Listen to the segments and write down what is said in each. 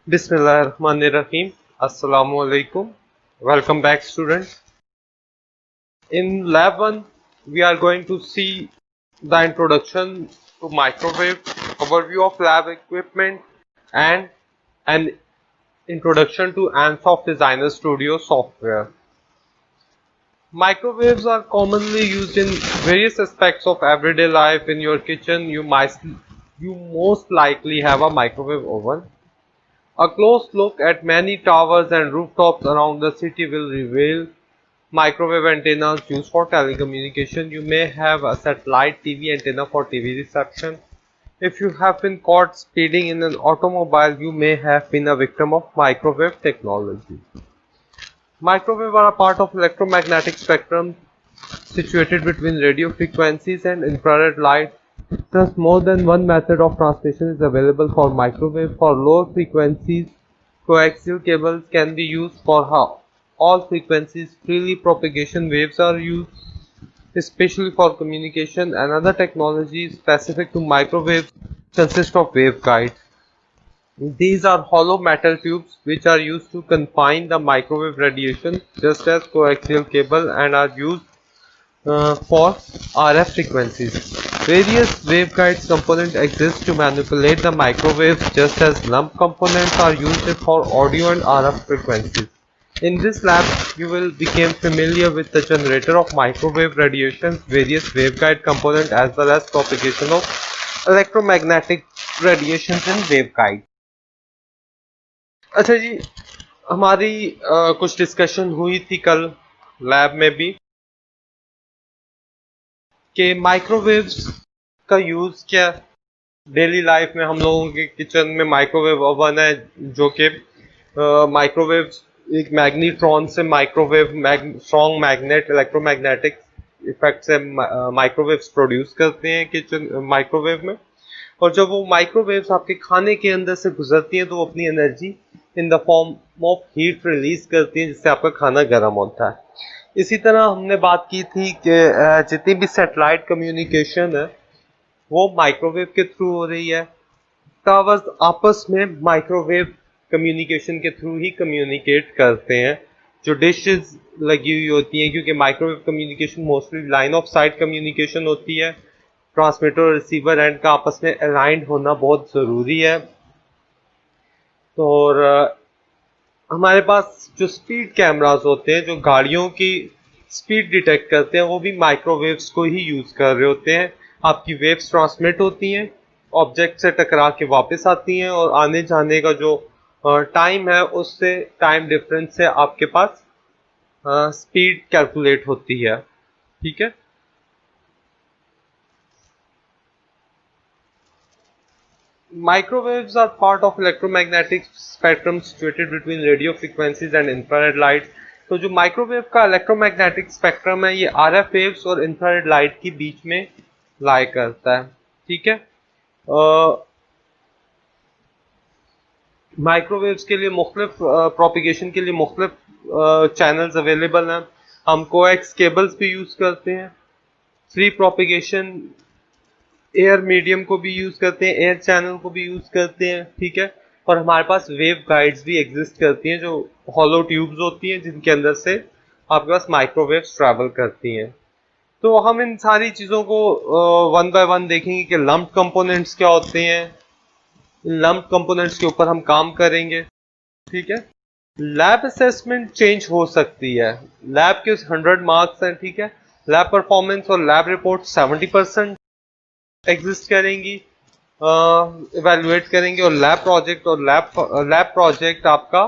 Bismillahirrahmanirrahim. Assalamu alaikum. Welcome back, students. In Lab 1, we are going to see the introduction to microwave, overview of lab equipment, and an introduction to Ansoff Designer Studio software. Microwaves are commonly used in various aspects of everyday life. In your kitchen, you most likely have a microwave oven. A close look at many towers and rooftops around the city will reveal microwave antennas used for telecommunication. You may have a satellite TV antenna for TV reception. If you have been caught speeding in an automobile, you may have been a victim of microwave technology. Microwave are a part of electromagnetic spectrum situated between radio frequencies and infrared light. Thus, more than one method of transmission is available for microwave. For lower frequencies, coaxial cables can be used. For all frequencies, freely propagation waves are used, especially for communication. Another technology specific to microwave consists of waveguides. These are hollow metal tubes which are used to confine the microwave radiation, just as coaxial cable, and are used for RF frequencies. Various waveguides components exist to manipulate the microwaves, just as lump components are used for audio and RF frequencies. In this lab, you will become familiar with the generator of microwave radiation, various waveguide components, as well as propagation of electromagnetic radiations in waveguide. अच्छा जी, हमारी कुछ discussion हुई थी कल lab में भी कि microwaves का यूज क्या डेली लाइफ में। हम लोगों के किचन में माइक्रोवेव ओवन है जो कि माइक्रोवेव एक मैग्नेट्रॉन से microwave strong magnet electromagnetic effect से माइक्रोवेव्स प्रोड्यूस करते हैं किचन माइक्रोवेव में। और जब वो माइक्रोवेव्स आपके खाने के अंदर से गुजरती हैं तो वो अपनी energy in the form of heat release करती हैं, जिससे आपका खाना गर्म होता है। इसी तरह हमने बात की थी कि जितनी भी सैटेलाइट कम्युनिकेशन है वो माइक्रोवेव के थ्रू हो रही है। टावर्स आपस में माइक्रोवेव कम्युनिकेशन के थ्रू ही कम्युनिकेट करते हैं। जो डिशेस लगी हुई होती हैं, क्योंकि microwave communication mostly line of site communication होती है, ट्रांसमीटर और रिसीवर एंड का आपस में अलाइंड होना बहुत ज़रूरी है। तो और हमारे पास जो स्पीड कैमरास होते हैं जो गाड़ियों की स्पीड डिटेक्ट करते हैं, वो भी माइक्रोवेव्स को ही यूज़ कर रहे होते हैं। आपकी वेव्स ट्रांसमिट होती हैं, ऑब्जेक्ट से टकरा के वापस आती हैं, और आने जाने का जो टाइम है उससे टाइम डिफरेंस से आपके पास स्पीड कैलकुलेट होती है। ठीक है। Microwaves are part of electromagnetic spectrum situated between radio frequencies and infrared light. तो जो माइक्रोवेव का इलेक्ट्रोमैग्नेटिक स्पेक्ट्रम है ये आरएफ वेव्स और इंफ्रारेड लाइट के बीच में लाई करता है। ठीक है। माइक्रोवेव्स के लिए मुख्तलिफ प्रोपिगेशन के लिए मुख्तलिफ चैनल्स अवेलेबल हैं। हम कोएक्स केबल्स भी यूज़ करते हैं। फ्री प्रोपिगेशन एयर मीडियम को भी यूज करते हैं, एयर चैनल को भी यूज करते हैं। ठीक है। और हमारे पास वेव गाइड्स भी एग्जिस्ट करती हैं जो हॉलो ट्यूब्स होती हैं जिनके अंदर से आपके पास माइक्रोवेव्स ट्रैवल करती हैं। तो हम इन सारी चीज़ों को वन बाय वन देखेंगे कि लम्प कंपोनेंट्स क्या होते हैं। इन लम्प कंपोनेंट्स के ऊपर हम काम करेंगे। ठीक है। लैब असेसमेंट चेंज हो सकती है। लैब के 100 मार्क्स हैं। ठीक है। लैब परफॉर्मेंस और लैब रिपोर्ट 70% एग्जिस्ट करेंगी, इवेल्युएट करेंगे, और लैब प्रोजेक्ट आपका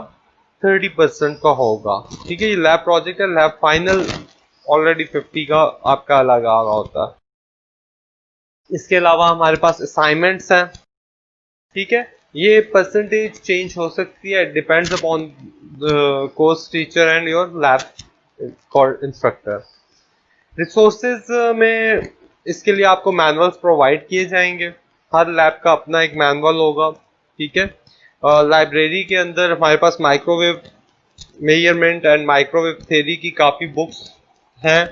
30% का होगा। ठीक है। ये लैब प्रोजेक्ट है, लैब फाइनल ऑलरेडी 50 का आपका लगा रहा होता है। इसके अलावा हमारे पास असाइनमेंट्स हैं। ठीक है। ये परसेंटेज चेंज हो सकती है, depends upon the course teacher and your lab instructor. Resources में इसके लिए आपको मैनुअल्स प्रोवाइड किए जाएंगे। हर लैब का अपना एक मैनुअल होगा। ठीक है। लाइब्रेरी के अंदर हमारे पास microwave measurement and microwave theory की काफ़ी बुक्स हैं।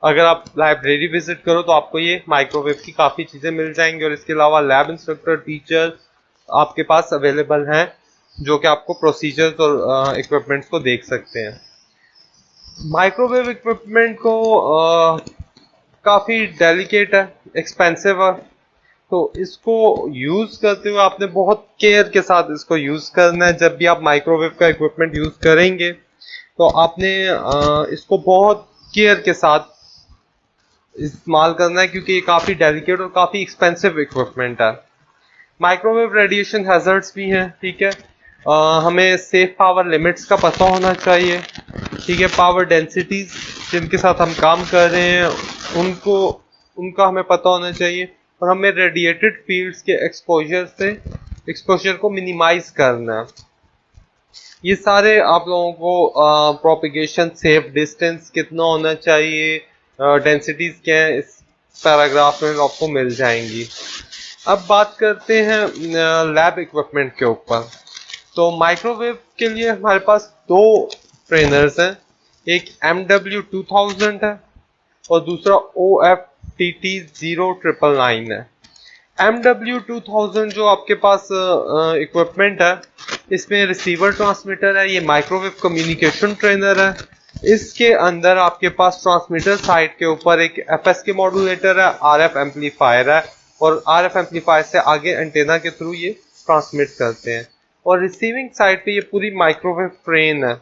अगर आप लाइब्रेरी विजिट करो तो आपको ये माइक्रोवेव की काफ़ी चीज़ें मिल जाएंगी। और इसके अलावा लैब इंस्ट्रक्टर टीचर्स आपके पास अवेलेबल हैं जो कि आपको प्रोसीजर्स और इक्विपमेंट्स को देख सकते हैं। माइक्रोवेव इक्विपमेंट को काफ़ी डेलिकेट है, एक्सपेंसिव है, तो इसको यूज़ करते हुए आपने बहुत केयर के साथ इसको यूज़ करना है। जब भी आप माइक्रोवेव का इक्विपमेंट यूज़ करेंगे तो आपने इसको बहुत केयर के साथ इस्तेमाल करना है, क्योंकि ये काफ़ी डेलिकेट और काफ़ी एक्सपेंसिव इक्विपमेंट है। माइक्रोवेव रेडिएशन हैजर्ड्स भी हैं, ठीक है। हमें सेफ पावर लिमिट्स का पता होना चाहिए, ठीक है। पावर डेंसिटीज जिनके साथ हम काम कर रहे हैं उनका हमें पता होना चाहिए, और हमें रेडिएटेड फील्ड्स के एक्सपोजर को मिनिमाइज करना है। ये सारे आप लोगों को प्रोपिगेशन सेफ डिस्टेंस कितना होना चाहिए, डेंसिटीज क्या है, इस पैराग्राफ में आपको मिल जाएंगी। अब बात करते हैं लैब इक्विपमेंट के ऊपर। तो माइक्रोवेव के लिए हमारे पास दो ट्रेनर्स हैं, एक MW2000 है और दूसरा OFTT0999 है। MW2000 जो आपके पास इक्विपमेंट है, इसमें रिसीवर ट्रांसमीटर है, ये माइक्रोवेव कम्युनिकेशन ट्रेनर है। इसके अंदर आपके पास ट्रांसमीटर साइड के ऊपर एक FSK मॉड्यूलेटर है, RF एम्पलीफायर है, और RF एम्पलीफायर से आगे एंटेना के थ्रू ये ट्रांसमिट करते हैं। और रिसीविंग साइड पे ये पूरी माइक्रोवेव ट्रेन है,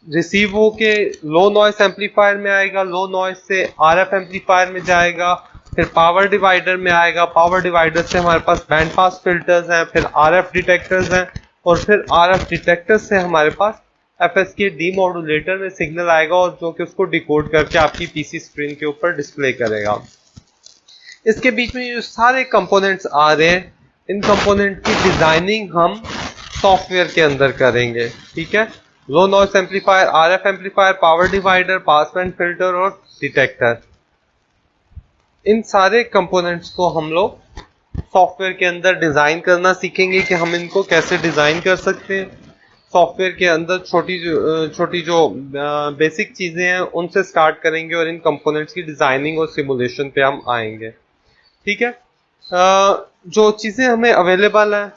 रिसीव होके लो नॉइस एम्पलीफायर में आएगा, लो नॉइस से RF एम्पलीफायर में जाएगा, फिर पावर डिवाइडर में आएगा, पावर डिवाइडर से हमारे पास बैंड पास फिल्टर्स हैं, फिर RF डिटेक्टर्स हैं, और फिर RF डिटेक्टर्स से हमारे पास FSK डीमॉड्यूलेटर में सिग्नल आएगा, और जो कि उसको डिकोड करके आपकी PC स्क्रीन के ऊपर डिस्प्ले करेगा। इसके बीच में जो सारे कंपोनेंट्स आ रहे हैं, इन कंपोनेंट की डिजाइनिंग हम सॉफ्टवेयर के अंदर करेंगे, ठीक है। Low noise amplifier, RF amplifier, power divider, pass band filter और डिटेक्टर, इन सारे कंपोनेंट्स को हम लोग सॉफ्टवेयर के अंदर डिजाइन करना सीखेंगे कि हम इनको कैसे डिजाइन कर सकते हैं। सॉफ्टवेयर के अंदर छोटी जो बेसिक चीजें हैं उनसे स्टार्ट करेंगे, और इन कंपोनेंट्स की डिजाइनिंग और सिमुलेशन पे हम आएंगे, ठीक है। जो चीजें हमें अवेलेबल हैं,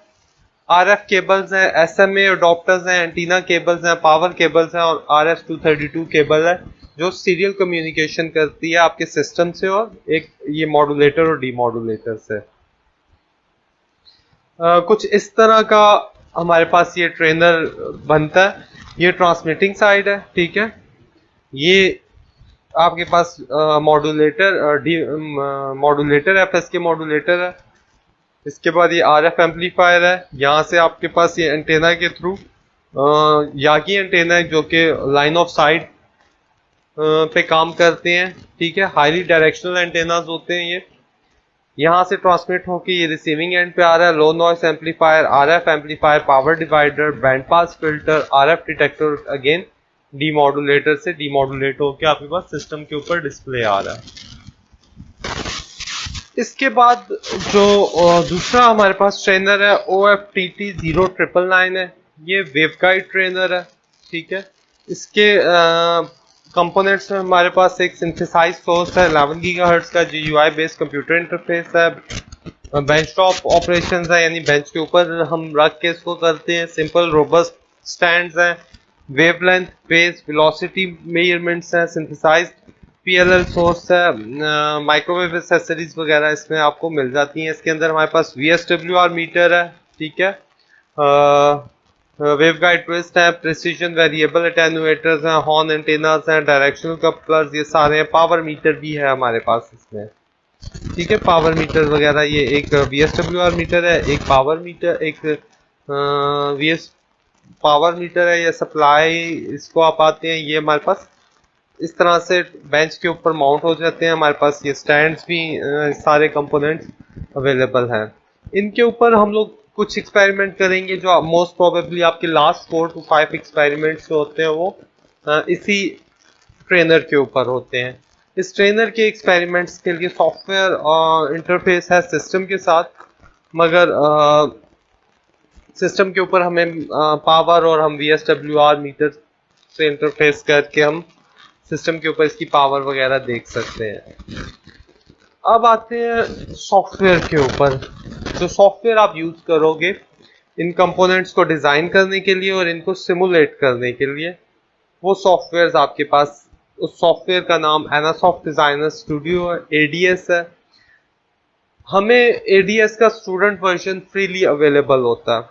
RF केबल्स हैं, SMA अडॉप्टर्स हैं, एंटीना केबल्स हैं, पावर केबल्स हैं, और RS-232 केबल है जो सीरियल कम्युनिकेशन करती है आपके सिस्टम से और एक ये मॉड्यूलेटर और डीमॉड्यूलेटर से। कुछ इस तरह का हमारे पास ये ट्रेनर बनता है। ये ट्रांसमिटिंग साइड है, ठीक है। ये आपके पास मॉड्यूलेटर FSK मॉड्यूलेटर है। इसके बाद ये RF एम्पलीफायर है। यहाँ से आपके पास ये एंटेना के थ्रू यागी एंटेना है जो कि लाइन ऑफ साइट पे काम करते हैं, ठीक है। हाईली डायरेक्शनल एंटेनाज होते हैं ये। यहाँ से ट्रांसमिट होकर ये रिसीविंग एंड पे आ रहा है। Low noise amplifier, RF amplifier, power divider, band pass filter, RF detector, again demodulator से डीमॉड्यूलेट होकर आपके पास सिस्टम के ऊपर डिस्प्ले आ रहा है। इसके बाद जो दूसरा हमारे पास ट्रेनर है OFTT0999 है। ये वेवगाइड ट्रेनर है, ठीक है। इसके कंपोनेंट्स में हमारे पास एक सिंथेसाइज सोर्स है 11 गीगाहर्ट्ज का, GUI बेस्ड कंप्यूटर इंटरफेस है, बेंच टॉप ऑपरेशंस है, यानी बेंच के ऊपर हम रख के इसको करते हैं। सिंपल रोबस्ट स्टैंड्स हैं, वेवलेंथ, फेज, वेलोसिटी मेजरमेंट्स हैं, सिंथेसाइज्ड PLL सोर्स है, माइक्रोवेव एक्सेसरीज वगैरह इसमें आपको मिल जाती हैं। इसके अंदर हमारे पास VSWR मीटर है, ठीक है। वेवगाइड ट्विस्ट है, प्रिसीजन वेरिएबल एटेन्यूएटर्स हैं, हॉर्न एंटेनास हैं, डायरेक्शनल कपलर्स, ये सारे हैं। पावर मीटर भी है हमारे पास इसमें, ठीक है। पावर मीटर वगैरह, ये एक VSWR मीटर है, एक पावर मीटर, एक VS पावर मीटर है, ये सप्लाई इसको आप आते हैं। ये हमारे पास इस तरह से बेंच के ऊपर माउंट हो जाते हैं। हमारे पास ये स्टैंड्स भी सारे कंपोनेंट्स अवेलेबल हैं। इनके ऊपर हम लोग कुछ एक्सपेरिमेंट करेंगे जो मोस्ट प्रोबेबली आपके लास्ट 4 to 5 एक्सपेरिमेंट्स जो होते हैं वो इसी ट्रेनर के ऊपर होते हैं। इस ट्रेनर के एक्सपेरिमेंट्स के लिए सॉफ्टवेयर इंटरफेस है सिस्टम के साथ, मगर सिस्टम के ऊपर हमें पावर और हम VSWR मीटर से इंटरफेस करके हम सिस्टम के ऊपर इसकी पावर वगैरह देख सकते हैं। अब आते हैं सॉफ्टवेयर के ऊपर। जो सॉफ्टवेयर आप यूज करोगे इन कंपोनेंट्स को डिजाइन करने के लिए और इनको सिमुलेट करने के लिए। वो सॉफ्टवेयर आपके पास, उस सॉफ्टवेयर का नाम एनासॉफ्ट डिजाइनर स्टूडियो है, एडीएस है। हमें एडीएस का स्टूडेंट वर्जन फ्रीली अवेलेबल होता है,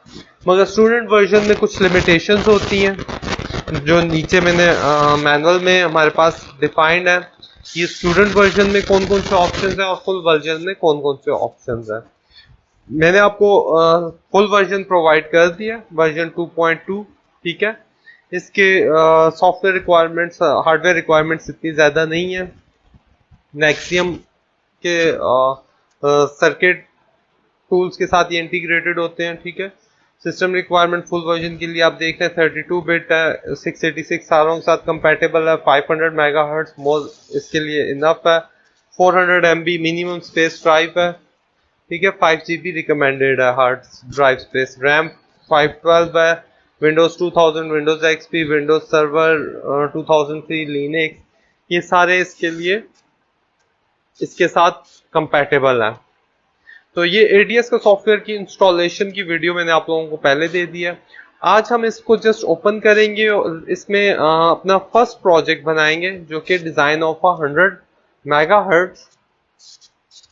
मगर स्टूडेंट वर्जन में कुछ लिमिटेशंस होती हैं जो नीचे मैंने मैनुअल में हमारे पास डिफाइंड है। ये स्टूडेंट वर्जन में कौन कौन से ऑप्शंस हैं और फुल वर्जन में कौन कौन से ऑप्शंस हैं। मैंने आपको फुल वर्जन प्रोवाइड कर दिया, वर्जन 2.2, ठीक है। इसके सॉफ्टवेयर रिक्वायरमेंट्स, हार्डवेयर रिक्वायरमेंट्स इतनी ज़्यादा नहीं है। नेक्सियम के सर्किट टूल्स के साथ ये इंटीग्रेटेड होते हैं, ठीक है। सिस्टम रिक्वायरमेंट फुल वर्जन के लिए आप देख रहे हैं 32 बिट है, 686 सारों के साथ कंपैटिबल है, 500 मेगाहर्ट्ज मोर इसके लिए इनफ है, 400 MB मिनिमम स्पेस ड्राइव है, ठीक है। 5 GB रिकमेंडेड है हार्ड ड्राइव स्पेस, रैम 512 है, Windows 2000, Windows XP, Windows server 2003, Linux, ये सारे इसके लिए इसके साथ कंपैटिबल है। तो ये एडीएस का सॉफ्टवेयर की इंस्टॉलेशन की वीडियो मैंने आप लोगों को पहले दे दी है। आज हम इसको जस्ट ओपन करेंगे और इसमें अपना फर्स्ट प्रोजेक्ट बनाएंगे जो कि design of 100 megahertz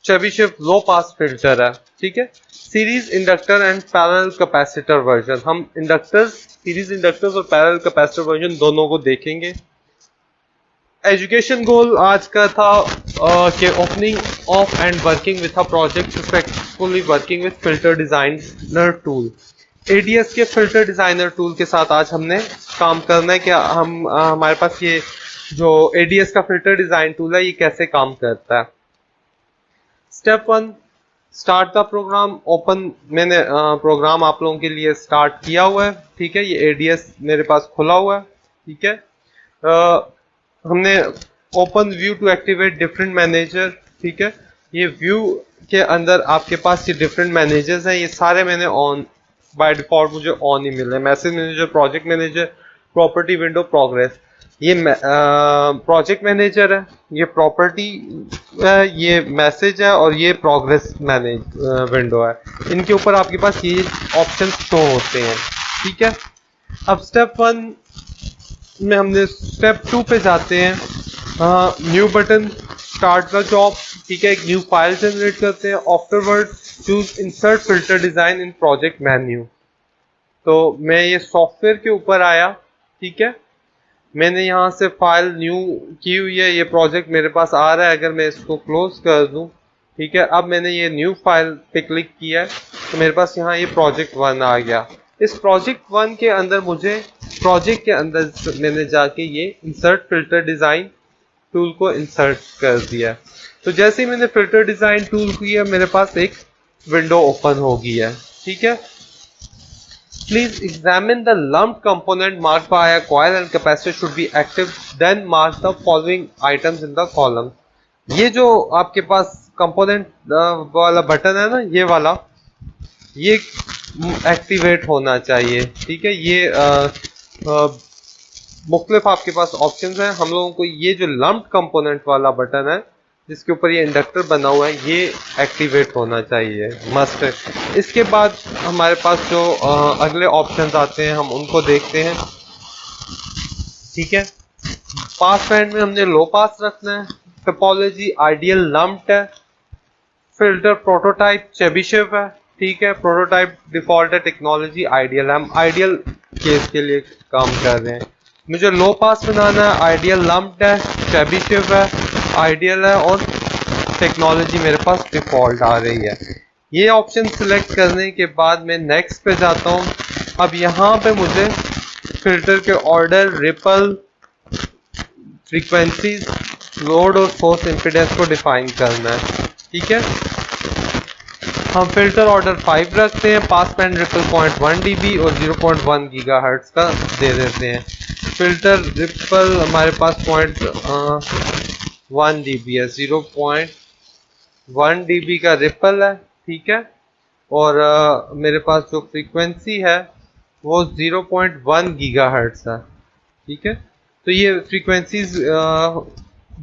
Chebyshev low pass filter है, ठीक है। Series inductor and parallel capacitor version, हम इंडक्टर्स, सीरीज इंडक्टर्स और पैरेलल कैपेसिटर वर्जन दोनों को देखेंगे। एजुकेशन गोल आज का था कि opening of and working with a project successfully working with filter designer tool. ADS के फिल्टर डिजाइनर टूल के साथ आज हमने काम करना है कि हम हमारे पास ये जो एडीएस का फिल्टर डिजाइन टूल है ये कैसे काम करता है। Step 1, start the program. Open, मैंने प्रोग्राम आप लोगों के लिए स्टार्ट किया हुआ है, ठीक है। ये एडीएस मेरे पास खुला हुआ है, ठीक है। हमने open view to activate different manager, ठीक है। ये व्यू के अंदर आपके पास ये डिफरेंट मैनेजर्स हैं, ये सारे मैंने ऑन बाय डिफॉल्ट मुझे ऑन ही मिले। Message manager, project manager, property window, progress. ये प्रोजेक्ट मैनेजर है, ये प्रॉपर्टी है, ये मैसेज है और ये प्रोग्रेस मैनेज विंडो है। इनके ऊपर आपके पास ये ऑप्शन शो होते हैं, ठीक है। अब स्टेप 1 में हमने स्टेप 2 पे जाते हैं। New button, start the job, ठीक है। एक न्यू फाइल जनरेट करते हैं। Afterward choose insert filter design इन प्रोजेक्ट मेन्यू। तो मैं ये सॉफ्टवेयर के ऊपर आया, ठीक है। मैंने यहाँ से फाइल न्यू की हुई है, ये प्रोजेक्ट मेरे पास आ रहा है। अगर मैं इसको क्लोज कर दूं, ठीक है, अब मैंने ये न्यू फाइल पे क्लिक किया है तो मेरे पास यहाँ ये प्रोजेक्ट 1 आ गया। इस प्रोजेक्ट 1 के अंदर मुझे प्रोजेक्ट के अंदर मैंने जाके ये इंसर्ट फिल्टर डिजाइन टूल को इंसर्ट कर दिया। तो जैसे ही मैंने फिल्टर डिजाइन टूल किया मेरे पास एक विंडो ओपन हो गई है, ठीक है। Please examine the lumped component marked by a coil and capacitor should be active. Then mark the following items in the column. ये जो आपके पास कंपोनेंट वाला बटन है ना, ये वाला, ये एक्टिवेट होना चाहिए, ठीक है। ये मुख्तलिफ आपके पास ऑप्शंस हैं। हम लोगों को ये जो लम्प्ड कंपोनेंट वाला बटन है जिसके ऊपर ये इंडक्टर बना हुआ है ये एक्टिवेट होना चाहिए, मस्ट है। इसके बाद हमारे पास जो अगले ऑप्शंस आते हैं हम उनको देखते हैं, ठीक है। पास बैंड में हमने लो पास रखना है। टोपोलॉजी आइडियल लम्प्ड है। फिल्टर प्रोटोटाइप चेबीशेव है, ठीक है। प्रोटोटाइप डिफॉल्ट है, टेक्नोलॉजी आइडियल है। हम आइडियल केस के लिए काम कर रहे हैं। मुझे लो पास बनाना है, आइडियल लम्प्ड है, चेबीशेव है, आइडियल है और टेक्नोलॉजी मेरे पास डिफॉल्ट आ रही है। ये ऑप्शन सिलेक्ट करने के बाद मैं नेक्स्ट पे जाता हूँ। अब यहाँ पे मुझे फिल्टर के ऑर्डर, रिपल, फ्रीक्वेंसीज, लोड और सोर्स इम्पीडेंस को डिफाइन करना है, ठीक है। हम फिल्टर ऑर्डर 5 रखते हैं। पास बैंड रिपल 0.1 dB और 0.1 गीगाहर्ट्ज का दे देते हैं। फिल्टर रिपल हमारे पास 0.1 dB है, 0.1 dB का रिपल है, ठीक है। और मेरे पास जो फ्रीक्वेंसी है वो 0.1 गीगाहर्ट्ज है, ठीक है। तो ये फ्रीक्वेंसीज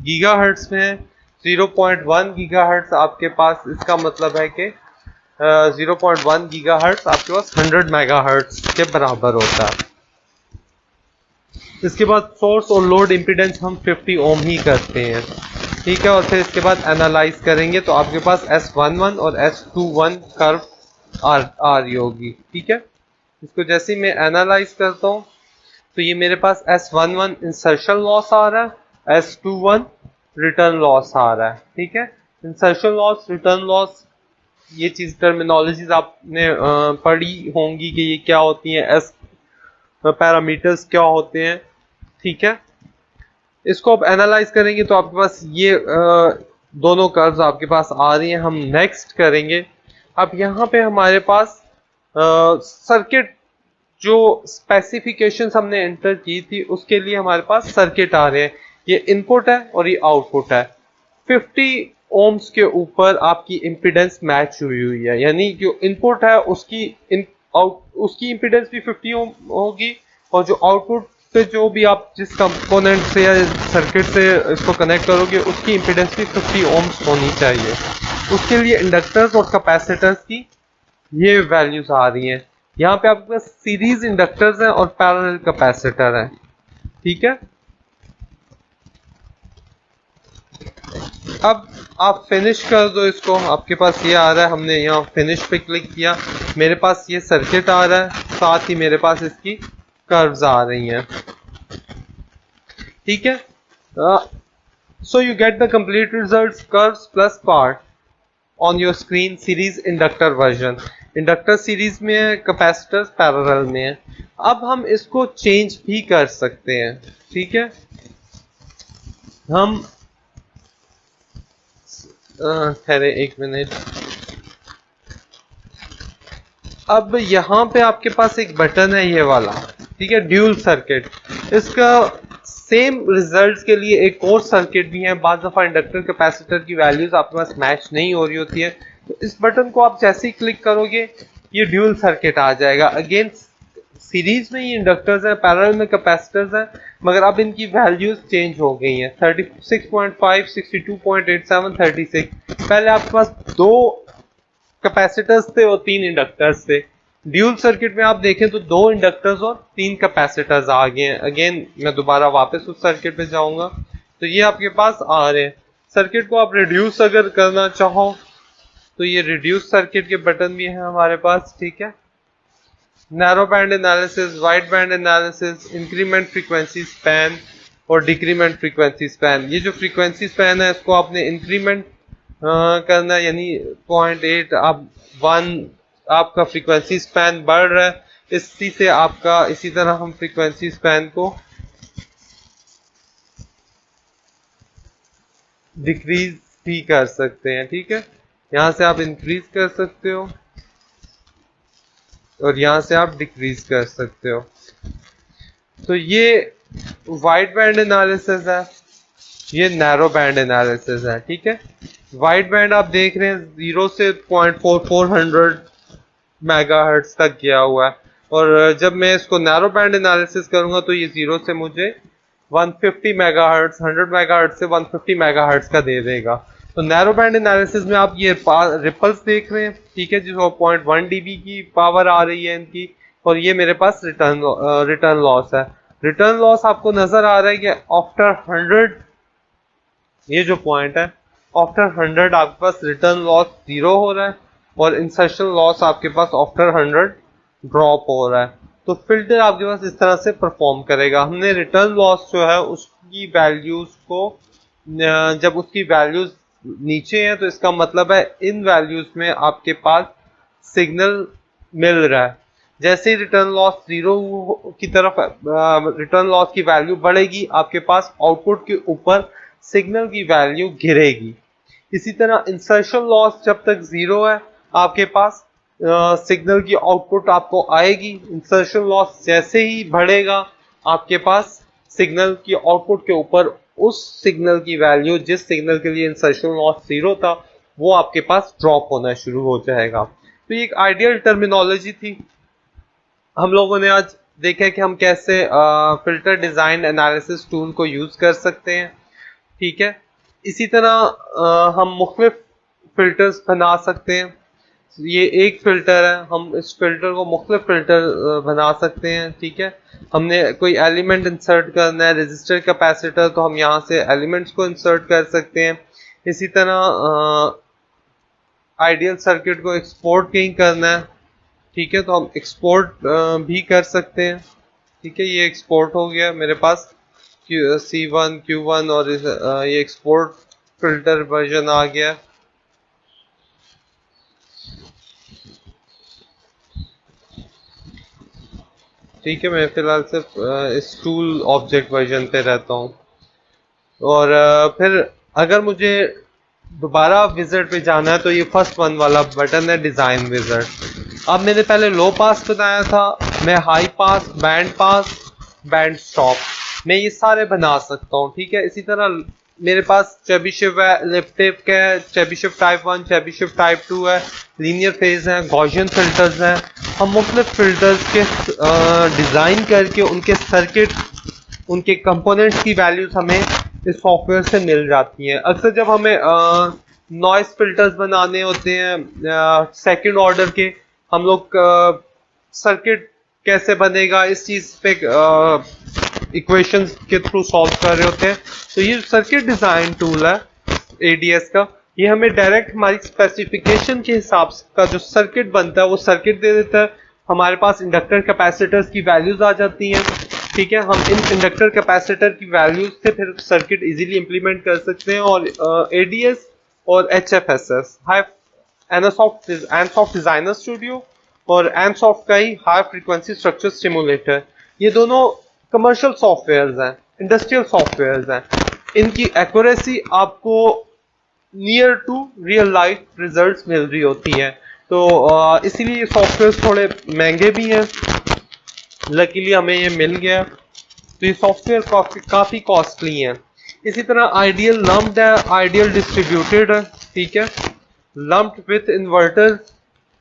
गीगाहर्ट्ज में है। 0.1 गीगाहर्ट्ज आपके पास, इसका मतलब है कि 0.1 गीगाहर्ट्ज आपके पास 100 मेगाहर्ट्ज के बराबर होता है। इसके बाद सोर्स और लोड इम्पीडेंस हम 50 ओम ही करते हैं, ठीक है। और फिर इसके बाद एनालाइज करेंगे तो आपके पास S11 और S21 कर्व आ रही होगी, ठीक है। इसको जैसे ही मैं एनालाइज करता हूँ तो ये मेरे पास S11 इंसर्शन लॉस आ रहा है, S21 रिटर्न लॉस आ रहा है, ठीक है। इंसर्शन लॉस, रिटर्न लॉस, ये चीज टर्मिनोलॉजीज आपने पढ़ी होंगी कि ये क्या होती हैं, एस पैरामीटर्स क्या होते हैं, ठीक है। इसको अब एनालाइज करेंगे तो आपके पास ये दोनों कर्व्स आपके पास आ रही हैं। हम नेक्स्ट करेंगे। अब यहाँ पे हमारे पास सर्किट जो स्पेसिफिकेशंस हमने एंटर की थी उसके लिए हमारे पास सर्किट आ रहे हैं। ये इनपुट है और ये आउटपुट है। 50 ओम्स के ऊपर आपकी इम्पीडेंस मैच हुई है, यानी जो इनपुट है उसकी इम्पीडेंस भी 50 ओम होगी और जो आउटपुट पे जो भी आप जिस कंपोनेंट से या सर्किट से इसको कनेक्ट करोगे उसकी इम्पीडेंस भी 50 ओम्स होनी चाहिए। उसके लिए इंडक्टर्स और कैपेसिटर्स की ये वैल्यूज आ रही हैं। यहाँ पे आपके पास सीरीज इंडक्टर्स हैं और पैरेलल कैपेसिटर हैं, ठीक है। अब आप फिनिश कर दो इसको, आपके पास ये आ रहा है, हमने यहाँ फिनिश पे क्लिक किया, मेरे पास ये सर्किट आ रहा है, साथ ही मेरे पास इसकी कर्व्स आ रही हैं, ठीक है। So you get the complete results, curves plus part on your screen, series inductor version. Inductor series में है, कैपेसिटर पैरेलल में है। अब हम इसको चेंज भी कर सकते हैं, ठीक है। हम ठहरे एक मिनट। अब यहाँ पे आपके पास एक बटन है ये वाला, ठीक है, ड्यूल सर्किट। इसका सेम रिजल्ट्स के लिए एक और सर्किट भी है। बाज़ दफ़ा इंडक्टर कैपेसिटर की वैल्यूज आपके पास मैच नहीं हो रही होती है, तो इस बटन को आप जैसे ही क्लिक करोगे ये ड्यूल सर्किट आ जाएगा। अगेन सीरीज में ये इंडक्टर्स हैं, पैरेलल में कैपेसिटर्स हैं, मगर अब इनकी वैल्यूज चेंज हो गई हैं। 36.5, 62.87, 36। पहले आपके पास 2 कैपेसिटर्स थे और 3 इंडक्टर्स थे। ड्यूल सर्किट में आप देखें तो 2 इंडक्टर्स और 3 कैपेसिटर्स आ गए हैं। अगेन मैं दोबारा वापस उस सर्किट पे जाऊंगा तो ये आपके पास आ रहे हैं। सर्किट को आप रिड्यूस अगर करना चाहो तो ये रिड्यूस सर्किट के बटन भी हैं हमारे पास, ठीक है। Narrow band analysis, wide band analysis, increment frequency span और डिक्रीमेंट फ्रीक्वेंसी स्पैन। ये जो फ्रीक्वेंसी स्पैन है इसको आपने इंक्रीमेंट करना है, यानी 0.8 आप 1 आपका फ्रीक्वेंसी स्पैन बढ़ रहा है, इसी से आपका इसी तरह हम फ्रीक्वेंसी स्पैन को डिक्रीज भी कर सकते हैं, ठीक है। यहाँ से आप इंक्रीज कर सकते हो और यहाँ से आप डिक्रीज कर सकते हो। तो ये वाइड बैंड एनालिसिस है, ये नैरो बैंड एनालिसिस है, ठीक है। वाइड बैंड आप देख रहे हैं 0 से 0.4400 मेगाहर्ट्ज तक गया हुआ है, और जब मैं इसको नैरो बैंड एनालिसिस करूंगा तो ये 0 से मुझे 150 मेगाहर्ट्ज, 100 मेगाहर्ट्ज से 150 मेगाहर्ट्ज का दे देगा। तो नैरो बैंड एनालिसिस में आप ये रिपल्स देख रहे हैं, ठीक है, जिसको 0.1 dB की पावर आ रही है इनकी, और ये मेरे पास रिटर्न लॉस है। रिटर्न लॉस आपको नजर आ रहा है कि आफ्टर 100, ये जो पॉइंट है, आफ्टर 100 आपके पास रिटर्न लॉस 0 हो रहा है और इंसर्शन लॉस आपके पास आफ्टर 100 ड्रॉप हो रहा है। तो फिल्टर आपके पास इस तरह से परफॉर्म करेगा। हमने रिटर्न लॉस जो है उसकी वैल्यूज को, जब उसकी वैल्यूज नीचे है तो इसका मतलब है इन वैल्यूज में आपके पास सिग्नल मिल रहा है। जैसे ही रिटर्न लॉस 0 की तरफ रिटर्न लॉस की वैल्यू बढ़ेगी, आपके पास आउटपुट के ऊपर सिग्नल की वैल्यू गिरेगी। इसी तरह इंसर्शन लॉस जब तक 0 है आपके पास सिग्नल की आउटपुट आपको आएगी। इंसर्शन लॉस जैसे ही बढ़ेगा आपके पास सिग्नल की आउटपुट के ऊपर उस सिग्नल की वैल्यू, जिस सिग्नल के लिए इंसर्शन लॉस 0 था, वो आपके पास ड्रॉप होना शुरू हो जाएगा। तो ये एक आइडियल टर्मिनोलॉजी थी। हम लोगों ने आज देखा कि हम कैसे फिल्टर डिजाइन एनालिसिस टूल को यूज कर सकते हैं, ठीक है। इसी तरह हम मुख्तलिफ फिल्टर्स बना सकते हैं। ये एक फिल्टर है, हम इस फिल्टर को मुख्तलिफ फिल्टर बना सकते हैं। ठीक है, हमने कोई एलिमेंट इंसर्ट करना है, रजिस्टर कैपेसिटर, तो हम यहाँ से एलिमेंट्स को इंसर्ट कर सकते हैं। इसी तरह आइडियल सर्किट को एक्सपोर्ट कहीं करना है, ठीक है, तो हम एक्सपोर्ट भी कर सकते हैं। ठीक है, ये एक्सपोर्ट हो गया मेरे पास C1 Q1 और ये एक्सपोर्ट फिल्टर वर्जन आ गया। ठीक है, मैं फिलहाल सिर्फ इस टूल ऑब्जेक्ट वर्जन पे रहता हूँ। और फिर अगर मुझे दोबारा विजिट पे जाना है तो ये फर्स्ट वन वाला बटन है, डिजाइन विजिट। अब मैंने पहले लो पास बनाया था, मैं high pass, band pass, band stop, मैं ये सारे बना सकता हूँ। ठीक है, इसी तरह मेरे पास चेबीशेव है, इलिप्टिक है, चेबीशेव टाइप 1, चेबीशेव टाइप 2 है, लीनियर फेज है, गॉसियन फिल्टर्स हैं। हम मुख्तलिफ फिल्टर्स के डिज़ाइन करके उनके सर्किट, उनके कंपोनेंट्स की वैल्यूज हमें इस सॉफ्टवेयर से मिल जाती हैं। अक्सर जब हमें नॉइस फिल्टर्स बनाने होते हैं सेकंड ऑर्डर के, हम लोग सर्किट कैसे बनेगा इस चीज पे इक्वेशंस के थ्रू सॉल्व कर रहे होते हैं। तो ये सर्किट डिजाइन टूल है एडीएस का, ये हमें डायरेक्ट हमारी स्पेसिफिकेशन के हिसाब का जो सर्किट बनता है वो सर्किट दे देता है। हमारे पास इंडक्टर कैपेसिटर्स की वैल्यूज आ जाती हैं। ठीक है, हम इन इंडक्टर कैपेसिटर की वैल्यूज से फिर सर्किट इजीली इंप्लीमेंट कर सकते हैं। और एडीएस और एचएफएसएस एनसॉफ्ट डिजाइनर स्टूडियो और एनसॉफ्ट का ही हाई फ्रीक्वेंसी स्ट्रक्चर स्टिमुलेटर, ये दोनों कमर्शियल सॉफ्टवेयर्स हैं, इंडस्ट्रियल सॉफ्टवेयर्स हैं। इनकी एक्यूरेसी आपको near to real life results मिल रही होती हैं। तो इसीलिए ये सॉफ्टवेयर थोड़े महंगे भी हैं, लकीली हमें ये मिल गया। तो ये सॉफ्टवेयर काफी कॉस्टली हैं। इसी तरह आइडियल लम्प्ड है, आइडियल डिस्ट्रीब्यूटेड है। ठीक है, lumped with inverters,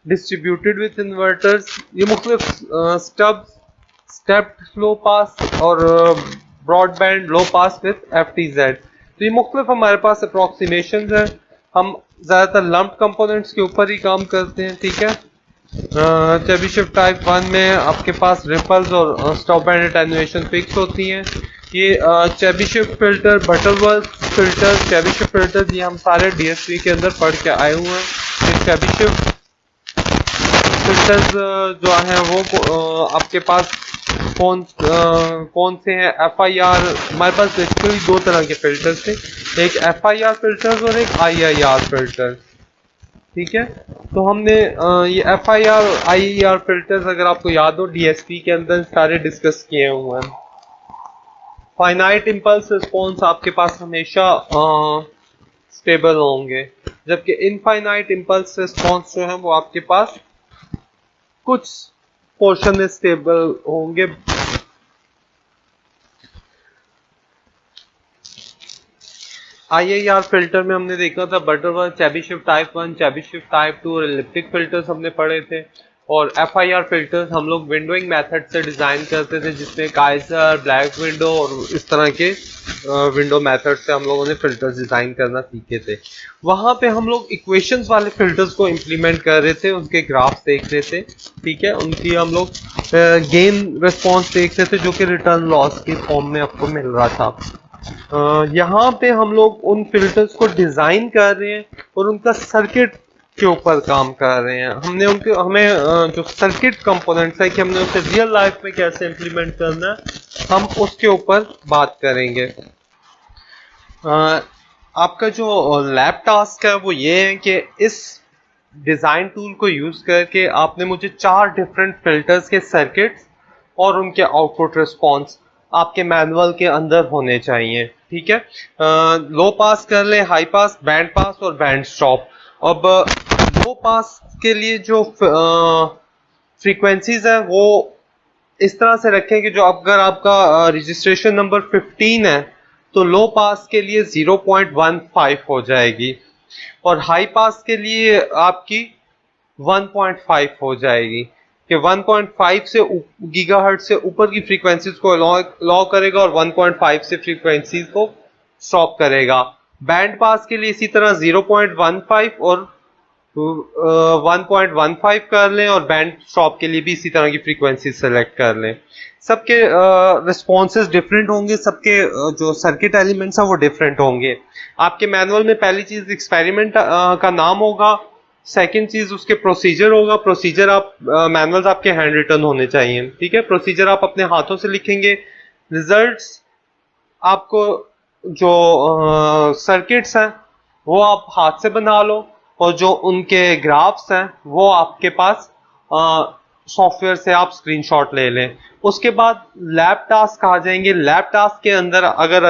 distributed with inverters, ये मुख्तलिफ स्टेप्ड लो पास और broadband low pass with FTZ। तो ये मुख्तलिफ हमारे पास अप्रोक्सीमेशन है। हम ज़्यादातर लम्प्ड कंपोनेंट्स के ऊपर ही काम करते हैं। ठीक है, चेबीशेव टाइप 1 में आपके पास रिपल्स और स्टॉप बैंड एटेन्युएशन फिक्स होती हैं। ये Chebyshev filter, Butterworth filter, Chebyshev filter, ये हम सारे DSP के अंदर पढ़ के आए हुए हैं। ये चेबीशेव फिल्टर्स जो हैं वो आपके पास कौन से हैं? FIR, हमारे पास बेसिकली दो तरह के फिल्टर्स थे, एक FIR फिल्टर्स और एक IIR फिल्टर। ठीक है, तो हमने ये FIR और IIR फिल्टर्स, अगर आपको याद हो, DSP के अंदर सारे डिस्कस किए हुए हैं। फाइनाइट इम्पल्स रिस्पॉन्स आपके पास हमेशा स्टेबल होंगे, जबकि इनफाइनाइट इम्पल्स रिस्पॉन्स जो है वो आपके पास कुछ पोर्शन में स्टेबल होंगे। IIR फिल्टर में हमने देखा था Butterworth, Chebyshev type 1, Chebyshev type 2 और इलिप्टिक फिल्टर्स हमने पढ़े थे। और FIR फिल्टर्स हम लोग विंडोइंग मेथड से डिजाइन करते थे, जिसमें काइजर, ब्लैक विंडो और इस तरह के विंडो मेथड से हम लोगों ने फिल्टर्स डिजाइन करना सीखे थे। वहां पे हम लोग इक्वेशंस वाले फिल्टर्स को इम्प्लीमेंट कर रहे थे, उनके ग्राफ देख रहे थे। ठीक है, उनकी हम लोग गेन रिस्पॉन्स देख रहे थे, जो कि रिटर्न लॉस के फॉर्म में आपको मिल रहा था। यहाँ पे हम लोग उन फिल्टर्स को डिजाइन कर रहे हैं और उनका सर्किट के ऊपर काम कर रहे हैं। हमें जो सर्किट कंपोनेंट्स है कि हमने उसे रियल लाइफ में कैसे इंप्लीमेंट करना है, हम उसके ऊपर बात करेंगे। आपका जो लैब टास्क है वो ये है कि इस डिजाइन टूल को यूज करके आपने मुझे 4 डिफरेंट फिल्टर्स के सर्किट्स और उनके आउटपुट रिस्पॉन्स आपके मैनुअल के अंदर होने चाहिए। ठीक है, लो पास कर ले, हाई पास, बैंड पास और बैंड स्टॉप। अब लो पास के लिए जो फ्रीक्वेंसीज है वो इस तरह से रखें कि जो अगर आपका रजिस्ट्रेशन नंबर 15 है तो लो पास के लिए 0.15 हो जाएगी और हाई पास के लिए आपकी 1.5 हो जाएगी, कि 1.5 से गीगाहर्ट्ज से ऊपर की फ्रीक्वेंसीज को अलाउ करेगा और 1.5 से फ्रीक्वेंसीज को स्टॉप करेगा। बैंड पास के लिए इसी तरह 0.15 और 1.15 कर लें और बैंड स्टॉप के लिए भी इसी तरह की फ्रीक्वेंसी सेलेक्ट कर लें। सबके रिस्पॉन्सेज डिफरेंट होंगे, सबके जो सर्किट एलिमेंट्स हैं वो डिफरेंट होंगे। आपके मैनुअल में पहली चीज एक्सपेरिमेंट का नाम होगा, सेकंड चीज उसके प्रोसीजर होगा। प्रोसीजर आप मैनुअल्स आपके हैंड रिटन होने चाहिए, ठीक है। प्रोसीजर आप अपने हाथों से लिखेंगे। रिजल्ट्स आपको जो सर्किट्स हैं वो आप हाथ से बना लो, और जो उनके ग्राफ्स हैं वो आपके पास सॉफ्टवेयर से आप स्क्रीनशॉट ले लें। उसके बाद लैब टास्क आ जाएंगे। लैब टास्क के अंदर अगर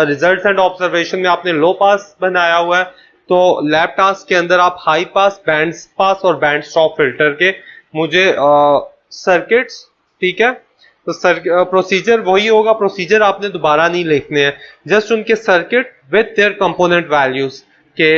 रिजल्ट्स एंड ऑब्जर्वेशन में आपने लो पास बनाया हुआ है तो लैब टास्क के अंदर आप हाई पास, बैंड पास और बैंड स्टॉप फिल्टर के मुझे सर्किट्स, ठीक है। तो प्रोसीजर वही होगा, प्रोसीजर आपने दोबारा नहीं लिखने हैं, जस्ट उनके circuit with their component values के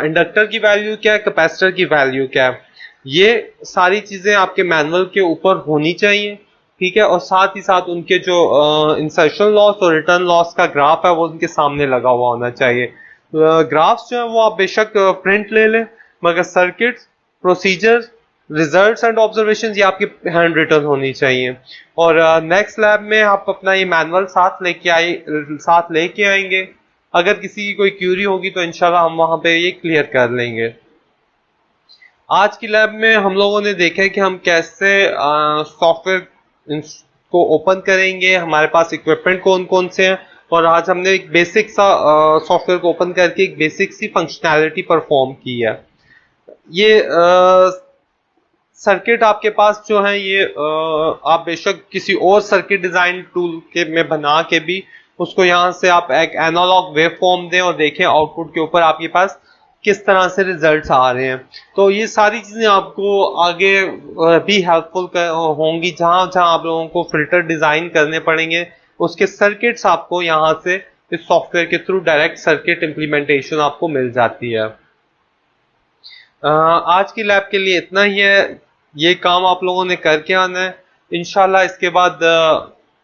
इंडक्टर की वैल्यू क्या है, कैपेसिटर की वैल्यू क्या है, ये सारी चीजें आपके मैनुअल के ऊपर होनी चाहिए, ठीक है। और साथ ही साथ उनके जो इंसर्शन लॉस और रिटर्न लॉस का ग्राफ है वो उनके सामने लगा हुआ होना चाहिए। ग्राफ्स जो है वो आप बेशक प्रिंट ले लें, मगर circuit, procedure, results and observations ये आपकी हैंड रिटन होनी चाहिए। और नेक्स्ट लैब में आप अपना ये मैनुअल साथ लेके आएंगे। अगर किसी की कोई क्यूरी होगी तो इंशाल्लाह हम वहां पे ये क्लियर कर लेंगे। आज की लैब में हम लोगों ने देखा है कि हम कैसे सॉफ्टवेयर को ओपन करेंगे, हमारे पास इक्विपमेंट कौन कौन से हैं, और आज हमने एक बेसिक सा सॉफ्टवेयर को ओपन करके एक बेसिक सी फंक्शनैलिटी परफॉर्म की है। ये सर्किट आपके पास जो है ये आप बेशक किसी और सर्किट डिजाइन टूल के में बना के भी उसको यहाँ से आप एक एनालॉग वेव फॉर्म दें और देखें आउटपुट के ऊपर आपके पास किस तरह से रिजल्ट्स आ रहे हैं। तो ये सारी चीजें आपको आगे भी हेल्पफुल होंगी। जहां जहां आप लोगों को फिल्टर डिजाइन करने पड़ेंगे उसके सर्किट्स आपको यहाँ से इस सॉफ्टवेयर के थ्रू डायरेक्ट सर्किट इंप्लीमेंटेशन आपको मिल जाती है। आज की लैब के लिए इतना ही है। ये काम आप लोगों ने करके आना है। इंशाल्लाह इसके बाद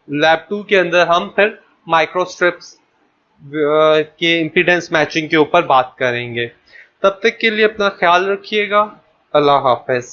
लैब 2 के अंदर हम फिर माइक्रोस्ट्रिप्स के इम्पीडेंस मैचिंग के ऊपर बात करेंगे। तब तक के लिए अपना ख्याल रखिएगा। अल्लाह हाफिज।